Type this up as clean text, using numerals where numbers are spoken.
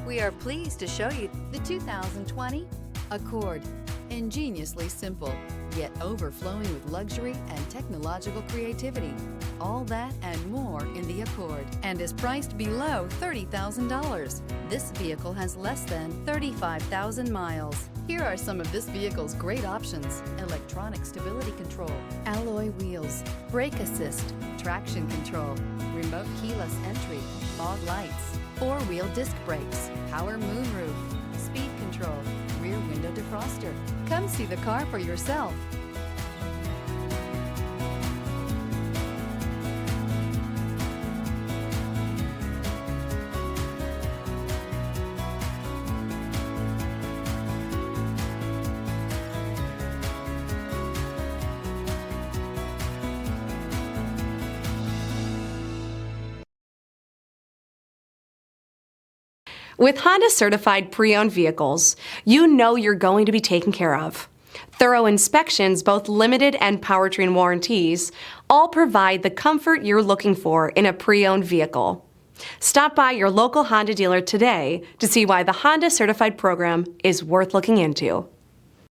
We are pleased to show you the 2020 Accord. Ingeniously simple, yet overflowing with luxury and technological creativity. All that and more in the Accord, and is priced below $30,000. This vehicle has less than 35,000 miles. Here are some of this vehicle's great options: electronic stability control, alloy wheels, brake assist, traction control, remote keyless entry, fog lights, four-wheel disc brakes, power moonroof, speed control, rear window defroster. Come see the car for yourself. With Honda Certified Pre-Owned Vehicles, you know you're going to be taken care of. Thorough inspections, both limited and powertrain warranties, all provide the comfort you're looking for in a pre-owned vehicle. Stop by your local Honda dealer today to see why the Honda Certified program is worth looking into.